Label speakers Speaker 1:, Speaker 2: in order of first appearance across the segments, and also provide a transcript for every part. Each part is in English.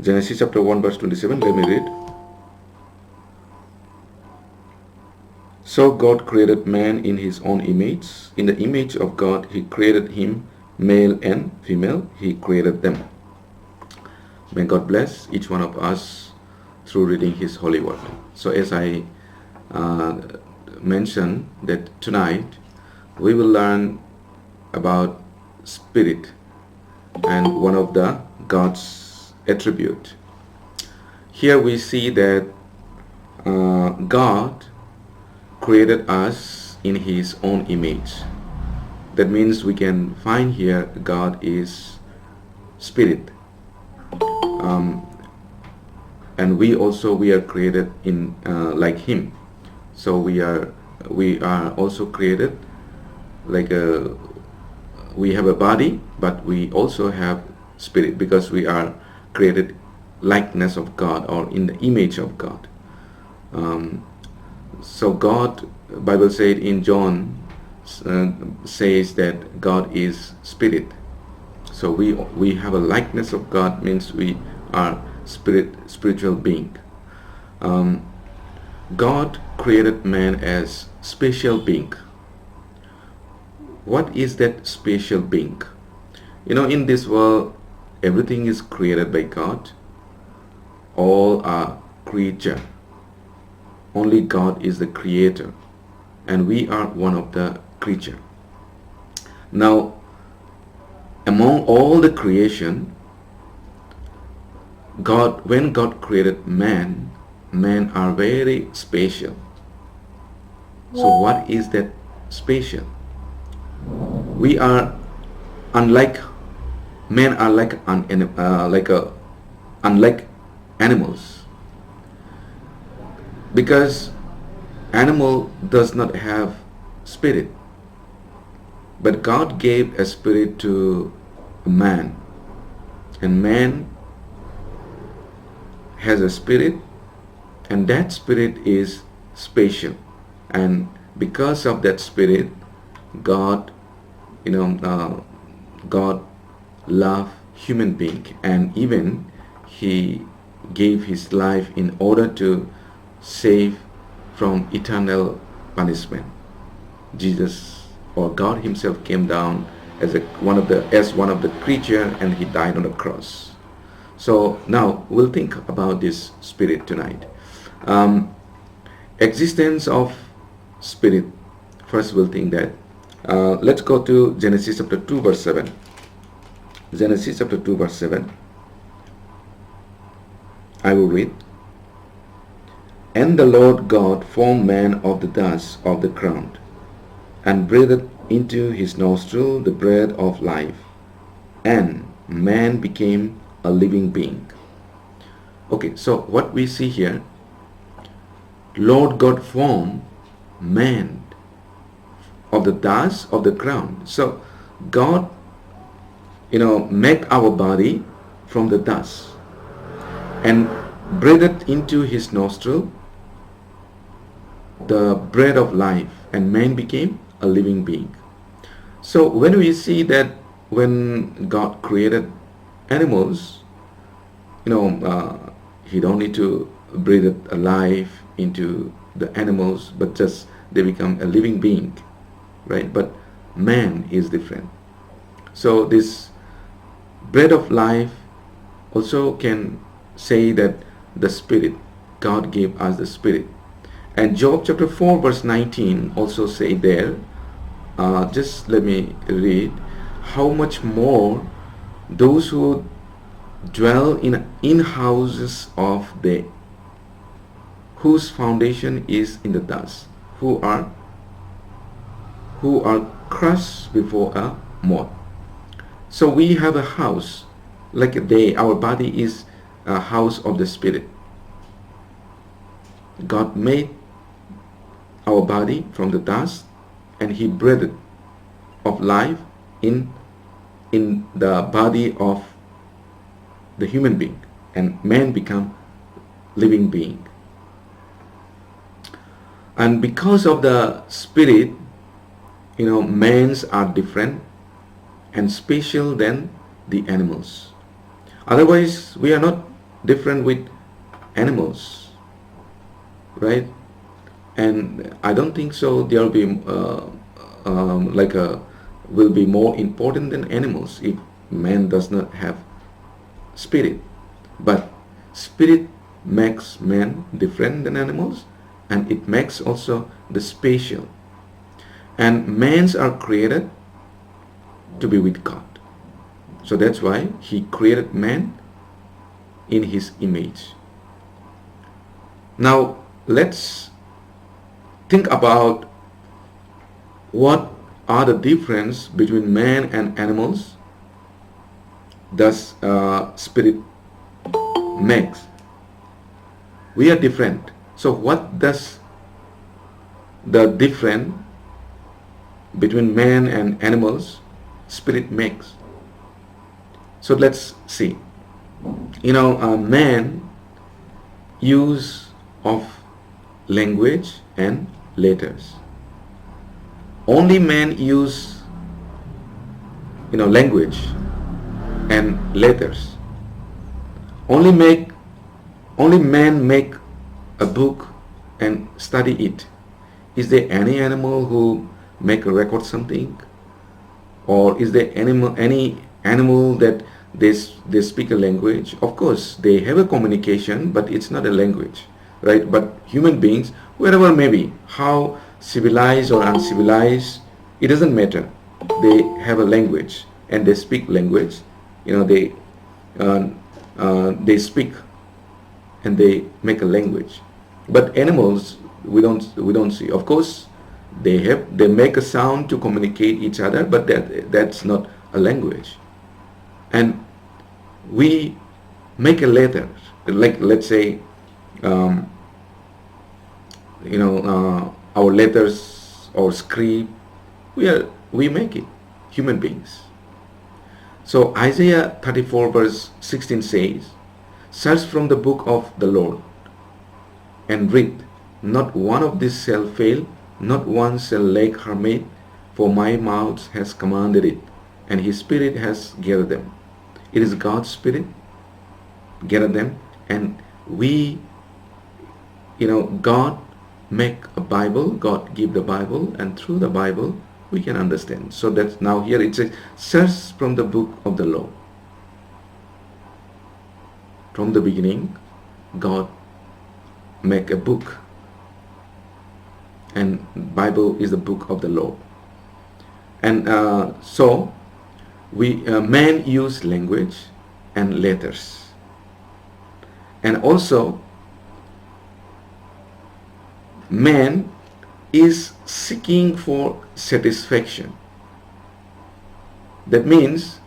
Speaker 1: Genesis chapter 1 verse 27. Let me read. So God created man in his own image. In the image of God, he created him, male and female. He created them. May God bless each one of us through reading his holy word. So as I uh, mentioned that tonight we will learn about spirit and one of the God's attribute. Here we see that God created us in his own image. That means we can find here God is spirit, and we are created in like him. So we are also created like we have a body, but we also have spirit, because we are created likeness of God, or in the image of God. So God, Bible said in John, says that God is spirit. So we have a likeness of God, means we are spiritual being. God created man as special being. What is that special being? In this world, everything is created by God. All are creature. Only God is the creator, and we are one of the creature. Now, among all the creation, when God created man are very special. So what is that special? We are unlike men are like unlike animals, because animal does not have spirit, but God gave a spirit to man, and man has a spirit, and that spirit is special. And because of that spirit, God God loved human being, and even he gave his life in order to save from eternal punishment. Jesus, or God himself, came down as one of the creature, and he died on the cross. So now we'll think about this spirit tonight. Existence of spirit. First we'll think that. Let's go to Genesis chapter 2 verse 7. Genesis chapter 2 verse 7. I will read. And the Lord God formed man of the dust of the ground, and breathed into his nostril the breath of life, and man became a living being. Okay, so what we see here, Lord God formed man of the dust of the ground. So God, made our body from the dust and breathed into his nostril the breath of life, and man became a living being. So when we see that, when God created animals, he don't need to breathe a life into the animals, but just they become a living being, right? But man is different. So this breath of life also can say that the spirit, God gave us the spirit. And Job chapter 4 verse 19 also say there, just let me read, how much more those who dwell in houses of the whose foundation is in the dust, who are crushed before a moth. So we have a house, like our body is a house of the spirit. God made our body from the dust, and he breathed of life in the body of the human being, and man become living being. And because of the spirit, mans are different and special than the animals. Otherwise we are not different with animals, right? And I don't think so there will be like a will be more important than animals if man does not have spirit. But spirit makes man different than animals, and it makes also the special. And mans are created to be with God. So that's why he created man in his image. Now let's think about what are the difference between man and animals does spirit makes. We are different. So what does the difference between man and animals spirit makes? So let's see. Man use of language and letters. Only man use language and letters. Only man make a book and study it. Is there any animal who make a record something? Or is there any animal that they speak a language? Of course they have a communication, but it's not a language, right? But human beings, wherever may be, how civilized or uncivilized, it doesn't matter. They have a language and they speak language. They speak and they make a language. But animals, we don't see. Of course they make a sound to communicate each other, but that's not a language. And we make a letter, like let's say our letters or script, we make it, human beings. So Isaiah 34 verse 16 says, search from the book of the Lord and read, not one of these shall fail, not one shall lack her mate, for my mouth has commanded it, and his spirit has gathered them. It is God's spirit gathered them, and God make a Bible, God give the Bible, and through the Bible we can understand. So that's now here it says, search from the book of the law. From the beginning, God make a book, and Bible is the book of the law. And so man use language and letters, and also man is seeking for satisfaction. That means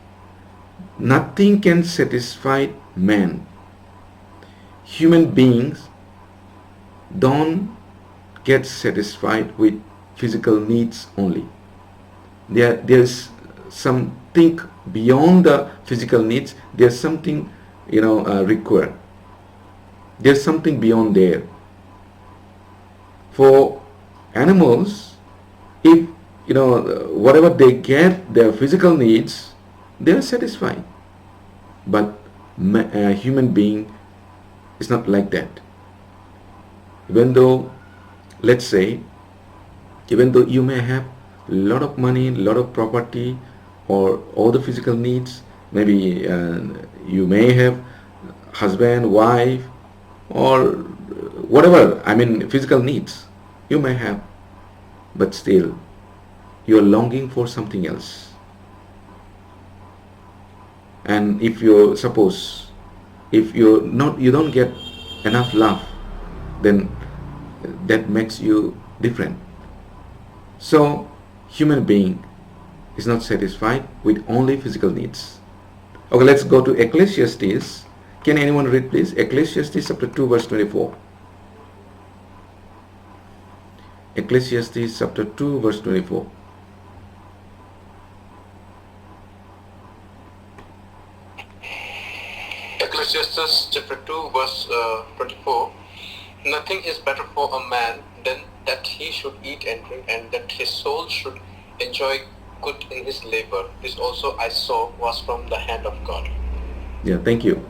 Speaker 1: nothing can satisfy man. Human beings don't get satisfied with physical needs only. There's something beyond the physical needs. There's something required. There's something beyond there. For animals, if whatever they get, their physical needs, they are satisfied. But a human being is not like that. Even though, let's say, even though you may have a lot of money, a lot of property, or all the physical needs, maybe you may have husband, wife, or whatever, physical needs you may have, but still you are longing for something else. And if you don't get enough love, then that makes you different. So human being is not satisfied with only physical needs. Okay, let's go to Ecclesiastes. Can anyone read please? Ecclesiastes chapter 2 verse 24. Ecclesiastes chapter 2 verse 24.
Speaker 2: Ecclesiastes chapter 2 verse 24. Nothing is better for a man than that he should eat and drink, and that his soul should enjoy good in his labor. This also I saw was from the hand of God.
Speaker 1: Yeah, thank you.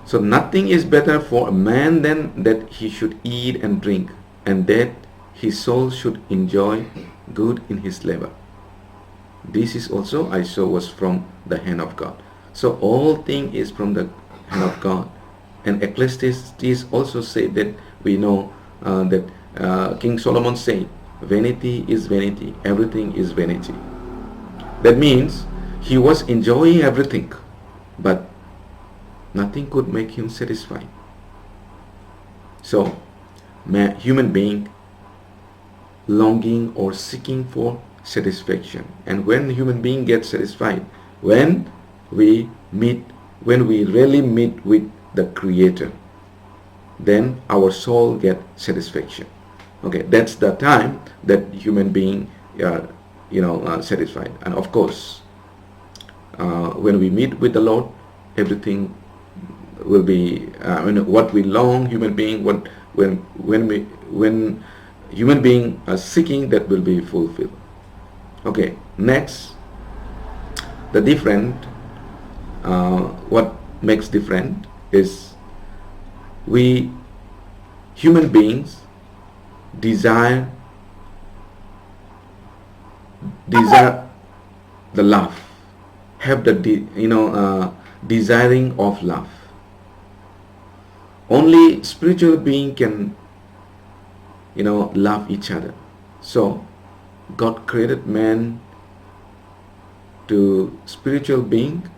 Speaker 1: So nothing is better for a man than that he should eat and drink, and that his soul should enjoy good in his labor. This is also I saw was from the hand of God. So all thing is from the hand of God. And Ecclesiastes also said that we know that King Solomon said, vanity is vanity, everything is vanity. That means he was enjoying everything, but nothing could make him satisfied. So, human being longing or seeking for satisfaction. And when human being gets satisfied, when we meet, when we really meet with the Creator, then our soul get satisfaction. Okay, that's the time that human being, satisfied. And of course, when we meet with the Lord, everything will be what we long. Human being, when human being are seeking, that will be fulfilled. Okay, next, the different. What makes different is we human beings desire the love, have the desiring of love. Only spiritual being can love each other. So God created man to spiritual being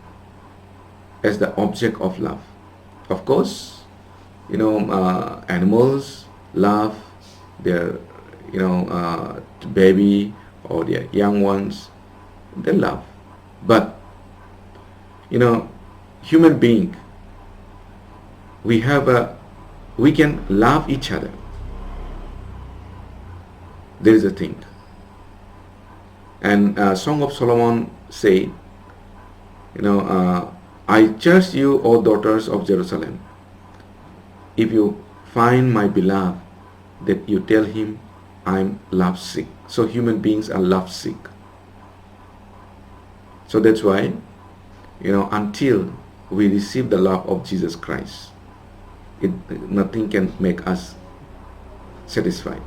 Speaker 1: as the object of love. Of course, animals love their baby or their young ones, they love. But human being, we can love each other. There is a thing. And Song of Solomon say, I charge you, O daughters of Jerusalem, if you find my beloved, that you tell him I'm lovesick. So human beings are lovesick. So that's why, until we receive the love of Jesus Christ, nothing can make us satisfied.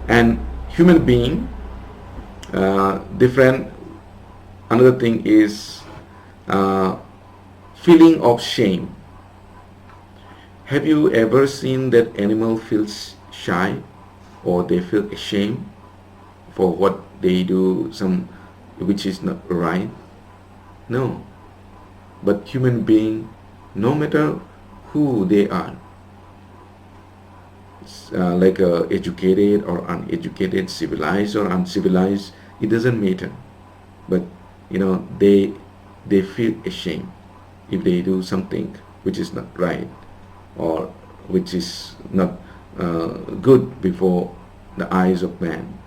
Speaker 1: And human being, different. Another thing is feeling of shame. Have you ever seen that animal feels shy or they feel ashamed for what they do, which is not right? No. But human being, no matter who they are, like educated or uneducated, civilized or uncivilized, it doesn't matter. But they feel ashamed if they do something which is not right or which is not good before the eyes of man.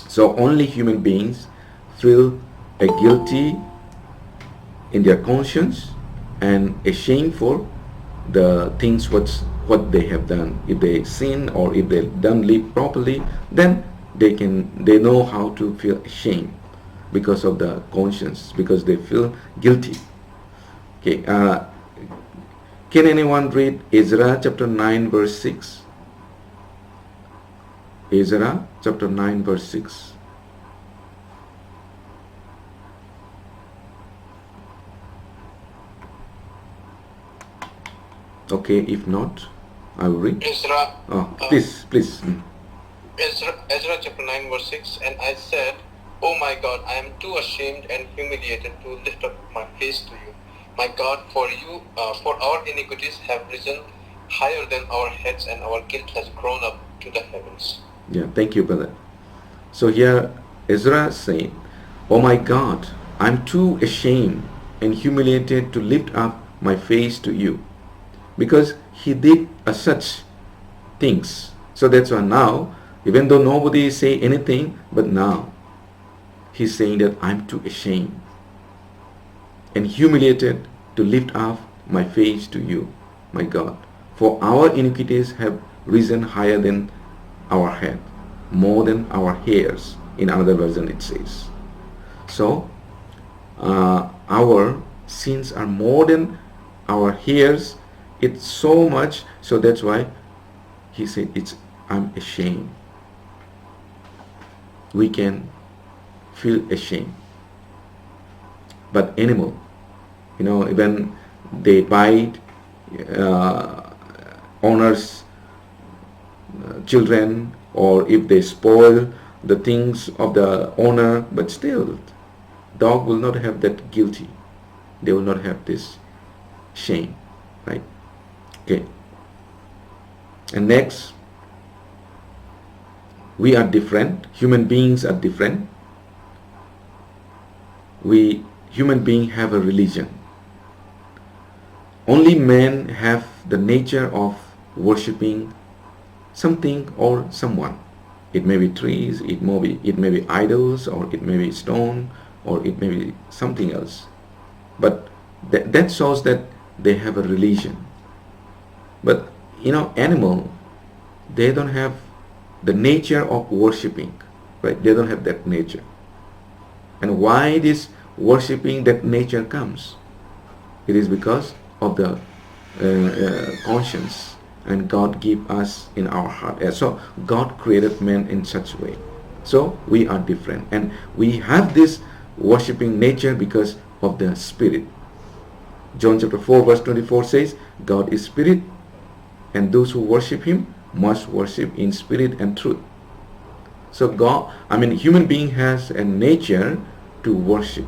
Speaker 1: So only human beings feel a guilty in their conscience and ashamed for the things what they have done. If they sin or if they don't live properly, then they know how to feel ashamed because of the conscience, because they feel guilty. Okay, can anyone read Ezra chapter 9 verse 6? Ezra chapter 9 verse 6. Okay, if not, I will read.
Speaker 2: Ezra.
Speaker 1: Please.
Speaker 2: Ezra chapter 9 verse 6. And I said, Oh my God, I am too ashamed and humiliated to lift up my face to you. My God, for our iniquities have risen higher than our heads, and our guilt has grown up to the heavens.
Speaker 1: Yeah, thank you, brother. So here Ezra saying, Oh my God, I'm too ashamed and humiliated to lift up my face to you. Because he did such things. So that's why now, even though nobody say anything, but now he's saying that I'm too ashamed and humiliated to lift up my face to you, my God. For our iniquities have risen higher than our head, more than our hairs. In another version it says. So our sins are more than our hairs, it's so much. So that's why he said, I'm ashamed. We can feel ashamed. But animal, when they bite, uh, owners, children, or if they spoil the things of the owner, but still, dog will not have that guilty. They will not have this shame, right? Okay. And next, we are different. Human beings are different. We human beings have a religion. Only men have the nature of worshipping something or someone. It may be trees, it may be idols, or it may be stone, or it may be something else. But that shows that they have a religion. But animal, they don't have the nature of worshipping, right? They don't have that nature. And why this worshipping, that nature comes? It is because of the conscience, and God give us in our heart. So God created man in such a way. So we are different, and we have this worshipping nature because of the Spirit. John chapter 4 verse 24 says, God is Spirit, and those who worship Him must worship in spirit and truth. So human being has a nature to worship.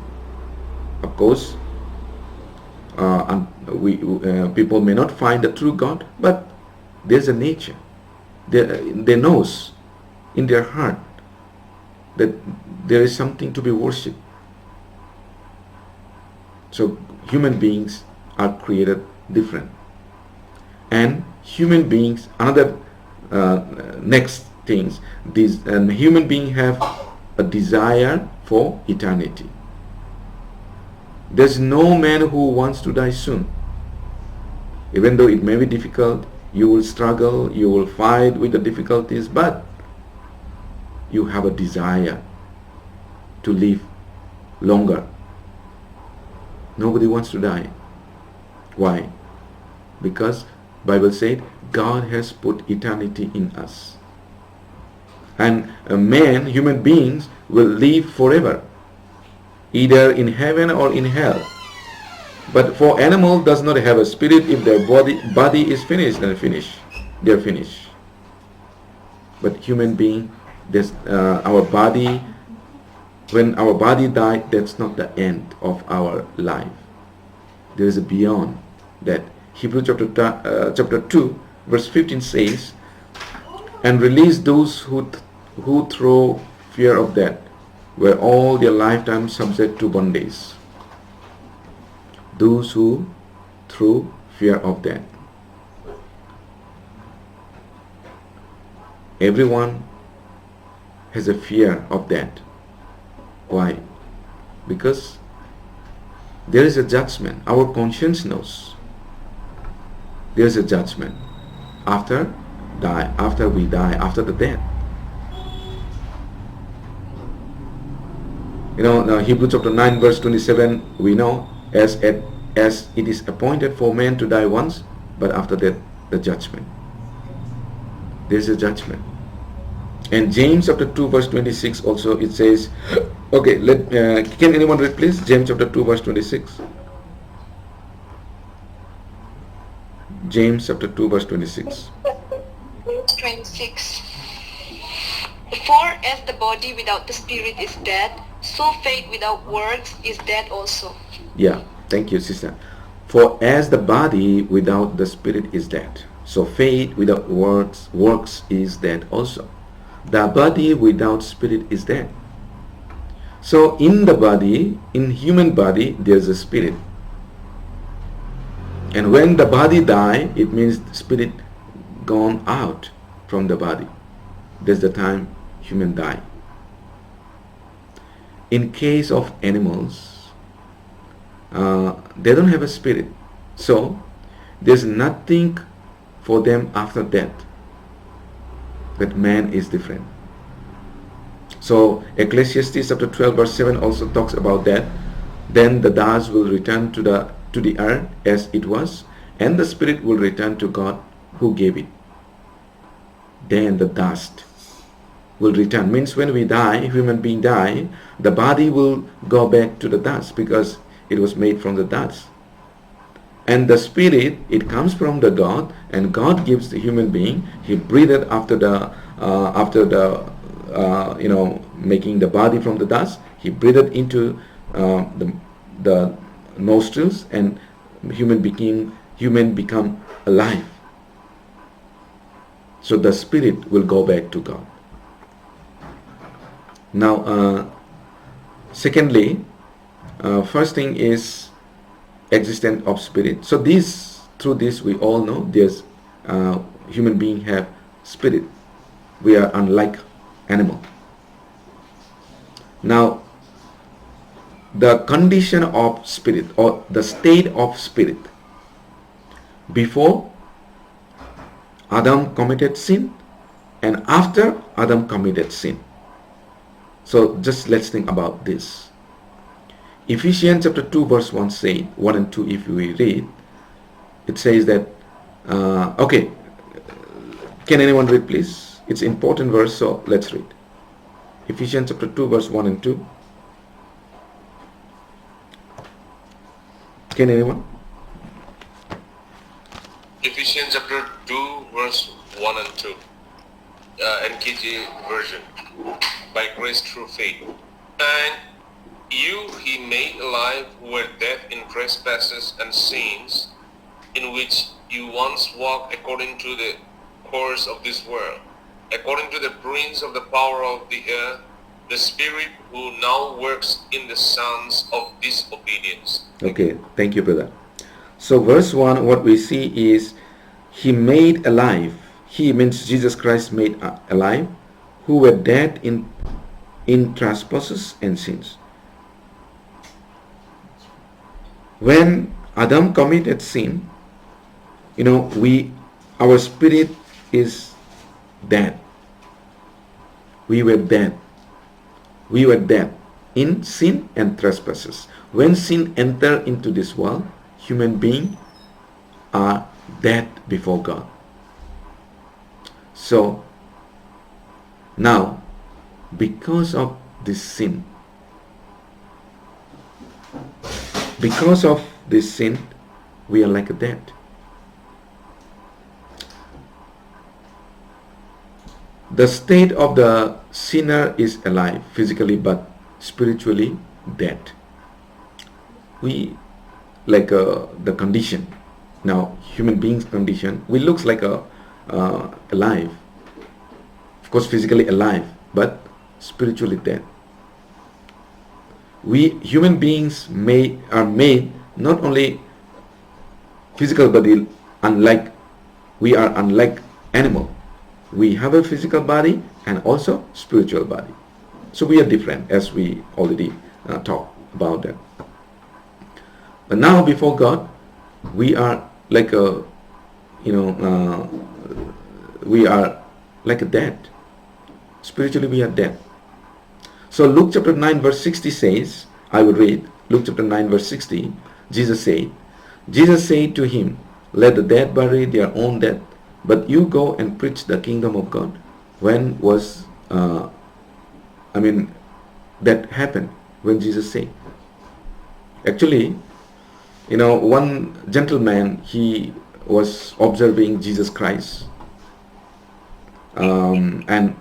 Speaker 1: Of course, people may not find the true God, but there's a nature. They knows in their heart that there is something to be worshipped. So human beings are created different. And human beings, another next things, these human beings have a desire for eternity. There's no man who wants to die soon. Even though it may be difficult, you will struggle, you will fight with the difficulties, but you have a desire to live longer. Nobody wants to die. Why? Because Bible said God has put eternity in us. And human beings will live forever, either in heaven or in hell. But for animal does not have a spirit. If their body is finished, then they're finished. But human being, our body, when our body died, that's not the end of our life. There is a beyond that. Hebrews chapter 2 verse 15 says, and release those who through fear of death were all their lifetime subject to bondage. Those who through fear of death. Everyone has a fear of death. Why? Because there is a judgment. Our conscience knows there is a judgment after we die, after the death. Now Hebrews chapter 9 verse 27, we know, as it is appointed for man to die once, but after that the judgment. There is a judgment. And James chapter 2 verse 26 also, it says, okay, can anyone read please? James chapter 2 verse 26. James chapter 2 verse 26.
Speaker 3: Verse 26. For as the body without the spirit is dead, so faith without works is dead also.
Speaker 1: Yeah, thank you, sister. For as the body without the spirit is dead, so faith without works is dead also. The body without spirit is dead. So in the body, in human body, there's a spirit. And when the body die, it means the spirit gone out from the body. That's the time human die. In case of animals, they don't have a spirit. So there's nothing for them after death. But man is different. So Ecclesiastes chapter 12 verse 7 also talks about that. Then the dust will return to the to the earth as it was, and the spirit will return to God who gave it. Then the dust will return. Means when we die, human being die, the body will go back to the dust because it was made from the dust. And the spirit, it comes from the God, and God gives the human being. He breathed after the making the body from the dust. He breathed into the nostrils, and human become alive. So the spirit will go back to God. Now, secondly, first thing is existence of spirit. So through this we all know there's human being have spirit. We are unlike animal. Now, the condition of spirit, or the state of spirit before Adam committed sin and after Adam committed sin. So just let's think about this. Ephesians chapter 2 verse 1 say, 1 and 2 if we read, it says that, okay, can anyone read please? It's important verse, so let's read. Ephesians chapter 2 verse 1 and 2. Can anyone?
Speaker 4: Ephesians chapter 2 verse 1 and 2. NKJ version. By grace through faith. And you he made alive who were dead in trespasses and sins, in which you once walked according to the course of this world, according to the prince of the power of the air, the spirit who now works in the sons of disobedience.
Speaker 1: Okay, thank you, brother. So verse 1, what we see is he made alive. He means Jesus Christ made alive who were dead in trespasses and sins. When Adam committed sin, our spirit is dead. We were dead. We were dead in sin and trespasses. When sin entered into this world, human beings are dead before God. So now, because of this sin, we are like dead. The state of the sinner is alive physically but spiritually dead. We like the condition. Now, human beings' condition, we looks like alive. Of course, physically alive, but spiritually dead. We human beings are made not only physical body, we are unlike animal. We have a physical body and also spiritual body. So we are different, as we already talked about that. But now before God, we are like we are like a dead. Spiritually we are dead. So Luke chapter 9 verse 60 says, I will read Luke chapter 9 verse 60. Jesus said to him, let the dead bury their own dead, but you go and preach the kingdom of God. When was that happened? When Jesus said, actually, one gentleman, he was observing Jesus Christ, and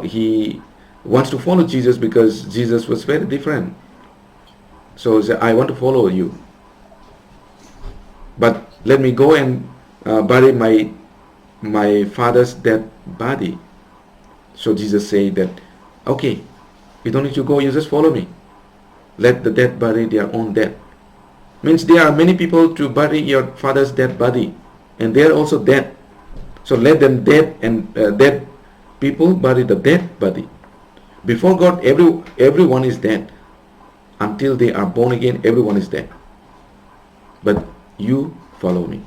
Speaker 1: he wants to follow Jesus because Jesus was very different. So he said, I want to follow you, but let me go and bury my father's dead body. So Jesus said that, okay, you don't need to go, you just follow me. Let the dead bury their own dead. Means there are many people to bury your father's dead body, and they are also dead. So let them dead people bury the dead body. Before God, everyone is dead. Until they are born again, everyone is dead. But you follow me.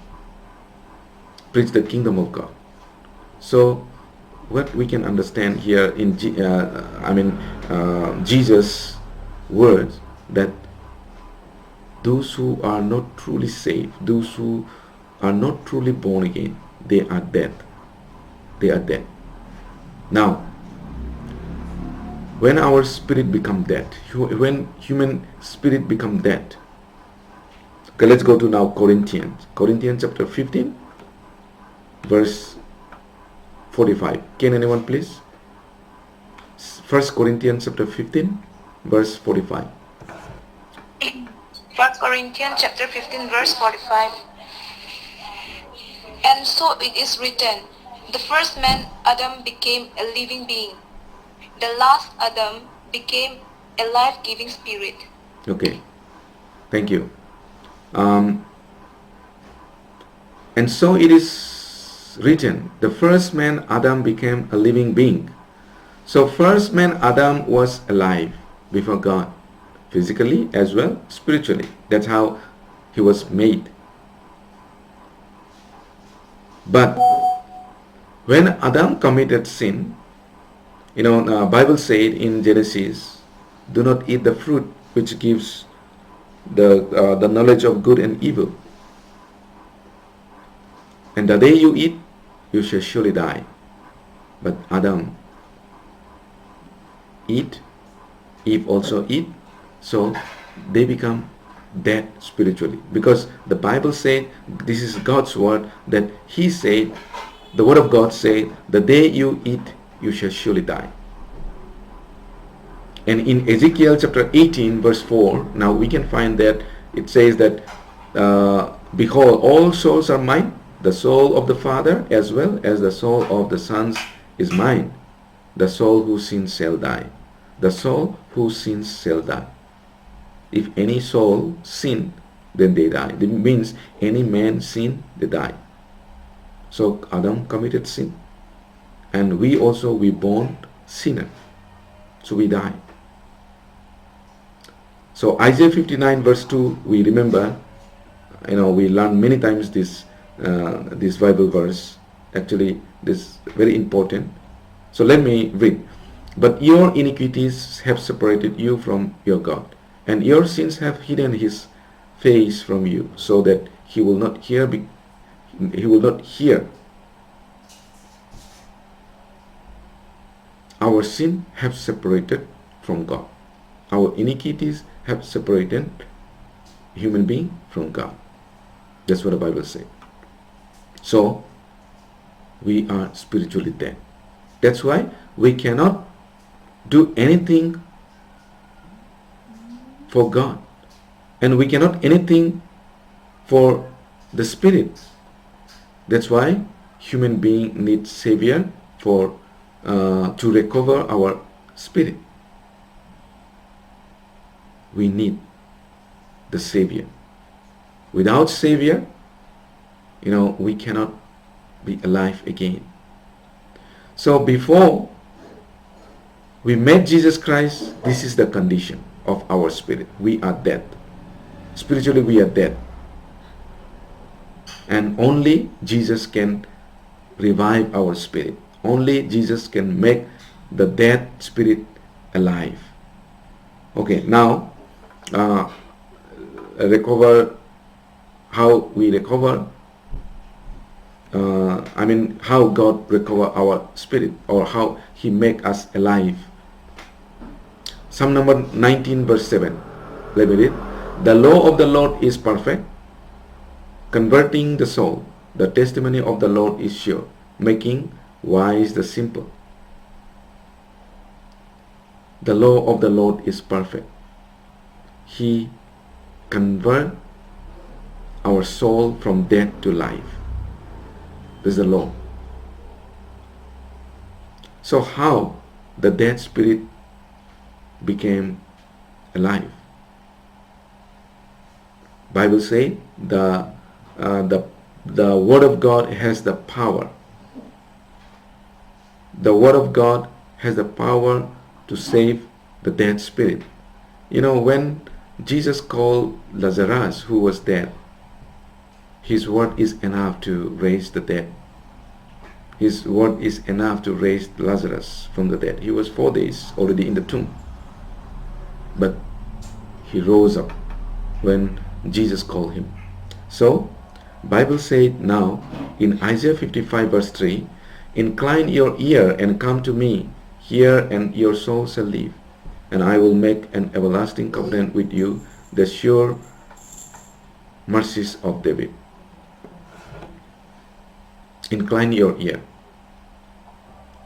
Speaker 1: Preach the kingdom of God. So what we can understand here in Jesus' words, that those who are not truly saved, those who are not truly born again, they are dead. They are dead. Now, when our spirit become dead, when human spirit become dead, okay, let's go to now Corinthians chapter 15, verse 45. Can anyone please? 1 Corinthians chapter 15, verse 45.
Speaker 3: 1 Corinthians chapter 15 verse 45. And so it is written, the first man Adam became a living being. The last Adam became a life-giving spirit.
Speaker 1: Okay, thank you. And so it is written, the first man Adam became a living being. So first man Adam was alive before God, physically as well spiritually. That's how he was made. But when Adam committed sin, Bible said in Genesis, do not eat the fruit which gives the knowledge of good and evil. And the day you eat, you shall surely die. But Adam eat, Eve also eat, so they become dead spiritually. Because the Bible said, this is God's word, that He said, the word of God said, the day you eat, you shall surely die. And in Ezekiel chapter 18 verse 4, now we can find that it says that, behold, all souls are mine, the soul of the Father as well as the soul of the sons is mine. The soul who sins shall die. The soul who sins shall die. If any soul sin, then they die. It means any man sin, they die. So Adam committed sin. And we born sinner. So we die. So Isaiah 59 verse 2, we remember, we learn many times this Bible verse. Actually, this is very important. So let me read. But your iniquities have separated you from your God, and your sins have hidden His face from you, so that He will not hear. Our sin have separated from God. Our iniquities have separated human being from God. That's what the Bible says. So we are spiritually dead. That's why we cannot do anything for God, and we cannot anything for the Spirit. That's why human being needs Savior for to recover our spirit. We need the Savior. Without Savior, we cannot be alive again. So before we met Jesus Christ, this is the condition of our spirit. We are dead. Spiritually we are dead. And only Jesus can revive our spirit. Only Jesus can make the dead spirit alive. Okay, now how we recover, how God recover our spirit, or how He make us alive. Psalm number 19 verse 7. Let me read. The law of the Lord is perfect, converting the soul. The testimony of the Lord is sure, making wise the simple. The law of the Lord is perfect. He convert our soul from death to life. This is the law. So how the dead spirit became alive? Bible say the word of God has the power. The word of God has the power to save the dead spirit. When Jesus called Lazarus, who was dead, His word is enough to raise the dead. His word is enough to raise Lazarus from the dead. He was 4 days already in the tomb, but he rose up when Jesus called him. So Bible said now in Isaiah 55 verse 3, incline your ear and come to me, hear and your soul shall live, and I will make an everlasting covenant with you, the sure mercies of David. Incline your ear.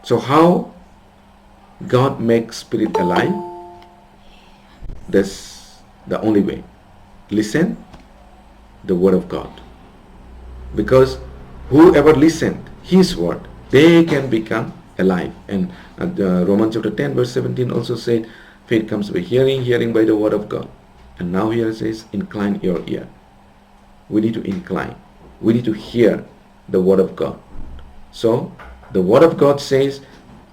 Speaker 1: So how God makes spirit alive? That's the only way. Listen the word of God. Because whoever listened his word, they can become alive. And Romans chapter 10 verse 17 also said, faith comes by hearing, hearing by the word of God. And now here it says, incline your ear. We need to incline. We need to hear the word of God. So the word of God says,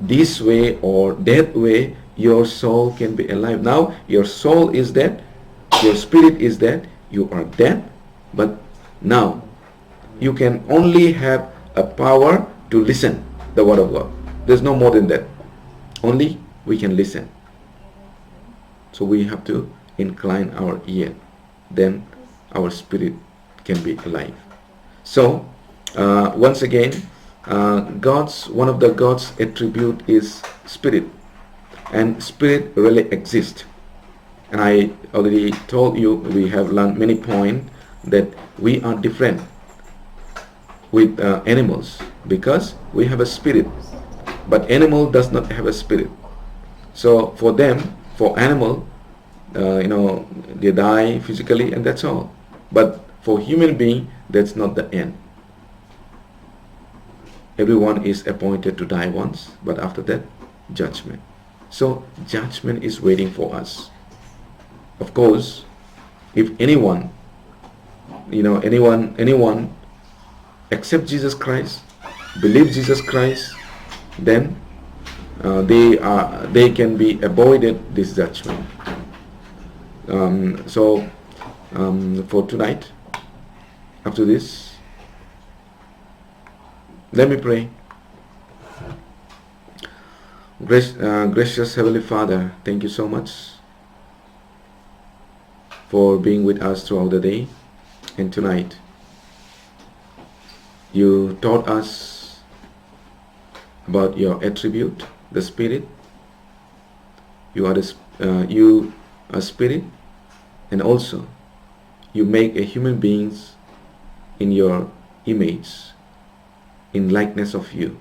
Speaker 1: this way or that way your soul can be alive. Now your soul is dead, your spirit is dead, you are dead, but now you can only have a power to listen the word of God. There's no more than that. Only we can listen. So we have to incline our ear. Then our spirit can be alive. So once again, one of the God's attribute is spirit, and spirit really exists. And I already told you, we have learned many points that we are different with animals because we have a spirit, but animal does not have a spirit. So for them, for animal, they die physically and that's all. But for human being, that's not the end. Everyone is appointed to die once, but after that, judgment. So judgment is waiting for us. Of course, if anyone accept Jesus Christ, believe Jesus Christ, then they can be avoided this judgment. For tonight, after this, let me pray. Gracious Heavenly Father, thank you so much for being with us throughout the day and tonight. You taught us about your attribute, the Spirit. You are Spirit, and also you make a human beings in your image, in likeness of you.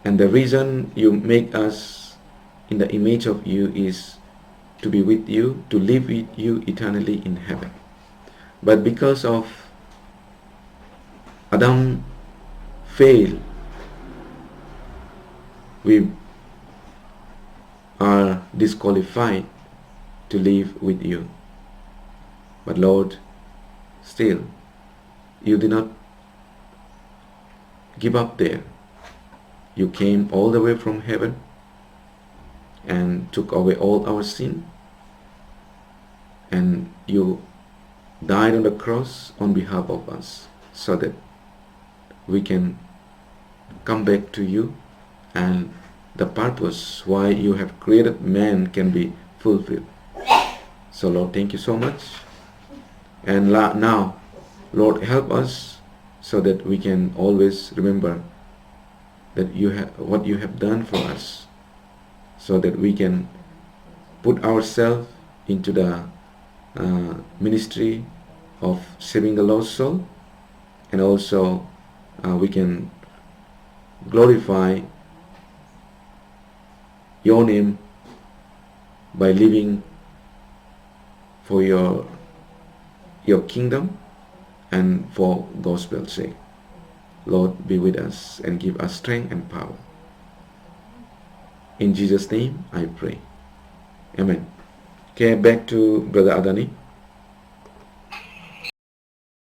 Speaker 1: And the reason you make us in the image of you is to be with you, to live with you eternally in heaven. But because of Adam failed, we are disqualified to live with you. But Lord, still, you did not give up there. You came all the way from heaven and took away all our sin, and you died on the cross on behalf of us so that we can come back to you and the purpose why you have created man can be fulfilled. So Lord, thank you so much. And now, Lord, help us so that we can always remember that what you have done for us, so that we can put ourselves into the ministry of saving the lost soul, and also we can glorify your name by living for your kingdom and for gospel's sake. Lord, be with us and give us strength and power. In Jesus' name I pray. Amen. Okay, back to Brother Adani.